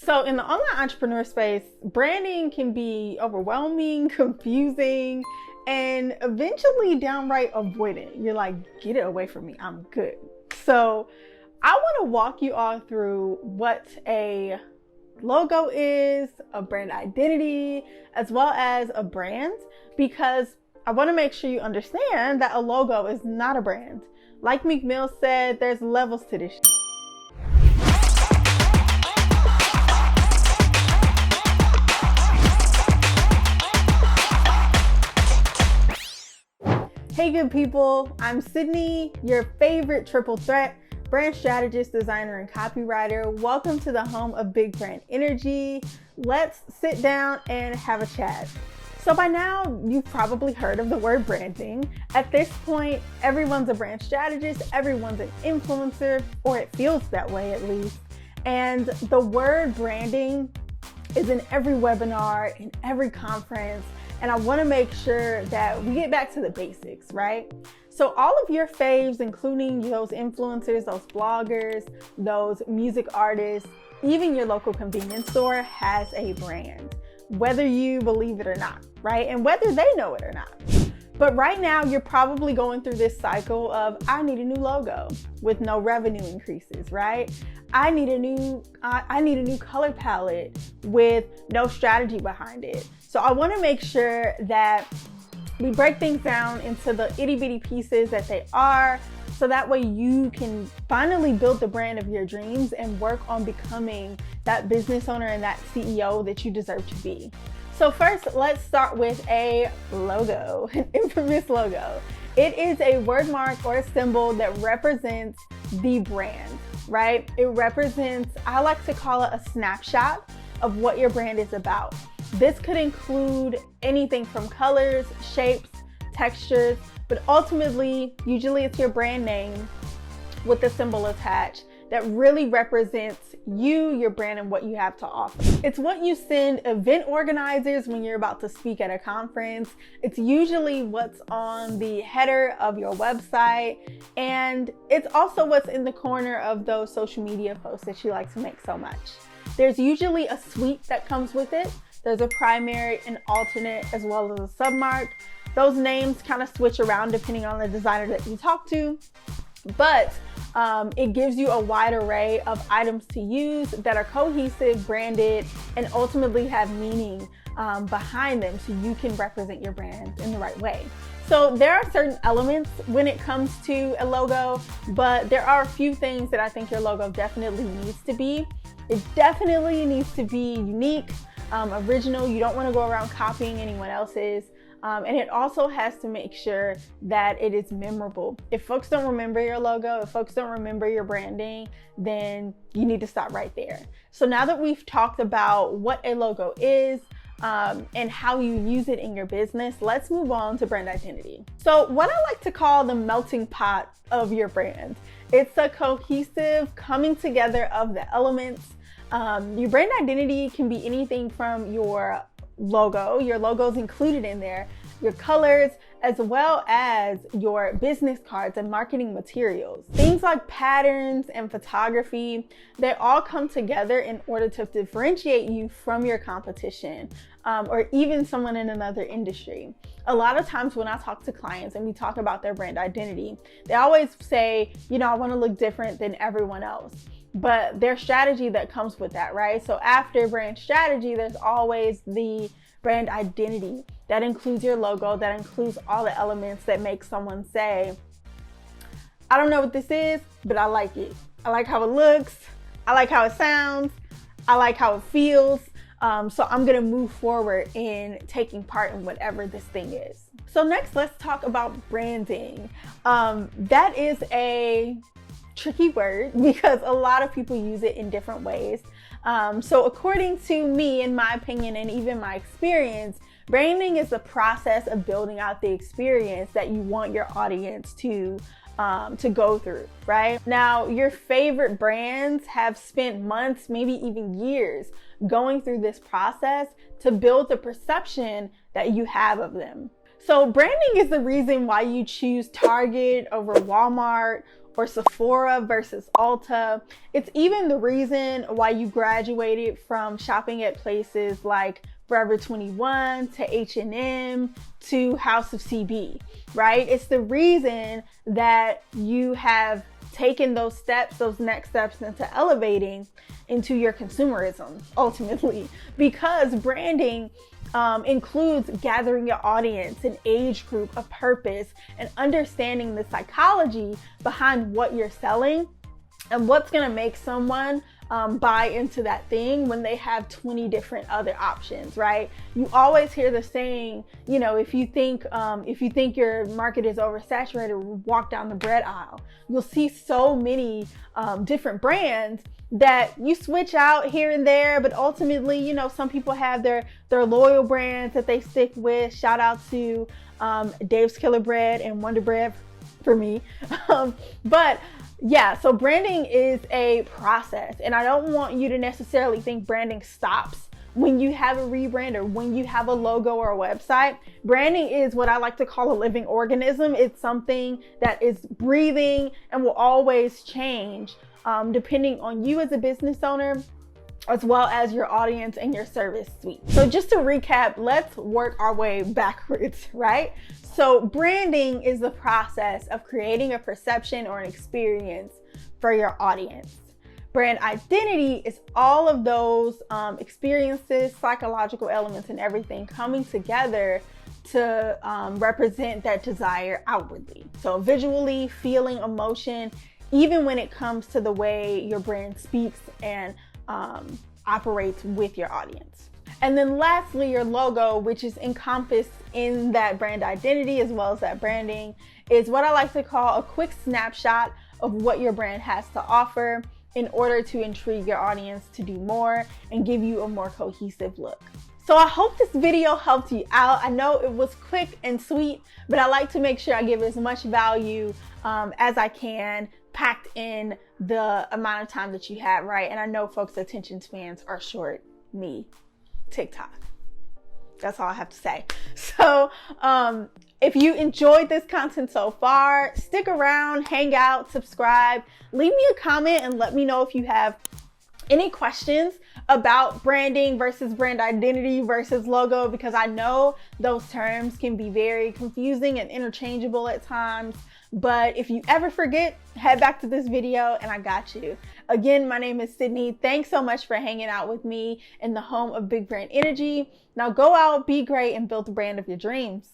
So in the online entrepreneur space, branding can be overwhelming, confusing, and eventually downright avoidant. You're like, get it away from me, I'm good. So I want to walk you all through what a logo is, a brand identity, as well as a brand, because I want to make sure you understand that a logo is not a brand. Like Meek Mill said, there's levels to this shit. Hey good people, I'm Sydney, your favorite triple threat brand strategist, designer, and copywriter. Welcome to the home of big brand energy. Let's sit down and have a chat. So by now, you've probably heard of the word branding. At this point, everyone's a brand strategist, everyone's an influencer, or it feels that way at least. And the word branding is in every webinar, in every conference, and I want to make sure that we get back to the basics, right? So all of your faves, including those influencers, those bloggers, those music artists, even your local convenience store has a brand, whether you believe it or not, right? And whether they know it or not. But right now you're probably going through this cycle of, I need a new logo with no revenue increases, right? I need a new color palette with no strategy behind it. So I want to make sure that we break things down into the itty bitty pieces that they are, so that way you can finally build the brand of your dreams and work on becoming that business owner and that CEO that you deserve to be. So first, let's start with a logo, an infamous logo. It is a word mark or a symbol that represents the brand, right? It represents, I like to call it a snapshot of what your brand is about. This could include anything from colors, shapes, textures, but ultimately, usually it's your brand name with the symbol attached that really represents you, your brand, and what you have to offer. It's what you send event organizers when you're about to speak at a conference. It's usually what's on the header of your website, and it's also what's in the corner of those social media posts that you like to make so much. There's usually a suite that comes with it. There's a primary, an alternate, as well as a submark. Those names kind of switch around depending on the designer that you talk to, but it gives you a wide array of items to use that are cohesive, branded, and ultimately have meaning behind them, so you can represent your brand in the right way. So there are certain elements when it comes to a logo, but there are a few things that I think your logo definitely needs to be. It definitely needs to be unique, original. You don't want to go around copying anyone else's. And it also has to make sure that it is memorable. If folks don't remember your logo, if folks don't remember your branding, then you need to stop right there. So now that we've talked about what a logo is, and how you use it in your business, let's move on to brand identity. So what I like to call the melting pot of your brand. It's a cohesive coming together of the elements. Your brand identity can be anything from your logo's included in there, your colors, as well as your business cards and marketing materials. Things like patterns and photography, they all come together in order to differentiate you from your competition, or even someone in another industry. A lot of times when I talk to clients and we talk about their brand identity, they always say, I want to look different than everyone else. But there's strategy that comes with that, right? So after brand strategy, there's always the brand identity. That includes your logo, that includes all the elements that make someone say, I don't know what this is, but I like it. I like how it looks. I like how it sounds. I like how it feels. So I'm gonna move forward in taking part in whatever this thing is. So next, let's talk about branding. That is a tricky word because a lot of people use it in different ways. So according to me, in my opinion, and even my experience, branding is the process of building out the experience that you want your audience to go through, right? Now, your favorite brands have spent months, maybe even years, going through this process to build the perception that you have of them. So branding is the reason why you choose Target over Walmart or Sephora versus Ulta. It's even the reason why you graduated from shopping at places like Forever 21 to H&M to House of CB, right? It's the reason that you have taken those steps, those next steps into elevating into your consumerism ultimately, because branding includes gathering your audience, an age group, a purpose, and understanding the psychology behind what you're selling and what's going to make someone buy into that thing when they have 20 different other options, right? You always hear the saying, you know, if you think your market is oversaturated, walk down the bread aisle. You'll see so many different brands that you switch out here and there, but ultimately, you know, some people have their loyal brands that they stick with. Shout out to Dave's Killer Bread and Wonder Bread for me. But yeah, so branding is a process, and I don't want you to necessarily think branding stops when you have a rebrand or when you have a logo or a website. Branding is what I like to call a living organism. It's something that is breathing and will always change depending on you as a business owner, as well as your audience and your service suite. So just to recap, let's work our way backwards, right? So branding is the process of creating a perception or an experience for your audience. Brand identity is all of those experiences, psychological elements, and everything coming together to represent that desire outwardly. So visually, feeling, emotion, even when it comes to the way your brand speaks and operates with your audience. And then lastly, your logo, which is encompassed in that brand identity as well as that branding, is what I like to call a quick snapshot of what your brand has to offer in order to intrigue your audience to do more and give you a more cohesive look. So I hope this video helped you out. I know it was quick and sweet, but I like to make sure I give as much value as I can, packed in the amount of time that you have, right? And I know folks' attention spans are short. Me, TikTok. That's all I have to say. So if you enjoyed this content so far, stick around, hang out, subscribe, leave me a comment and let me know if you have any questions about branding versus brand identity versus logo, because I know those terms can be very confusing and interchangeable at times. But if you ever forget, head back to this video and I got you. Again, my name is Sydney. Thanks so much for hanging out with me in the home of Big Brand Energy. Now go out, be great, and build the brand of your dreams.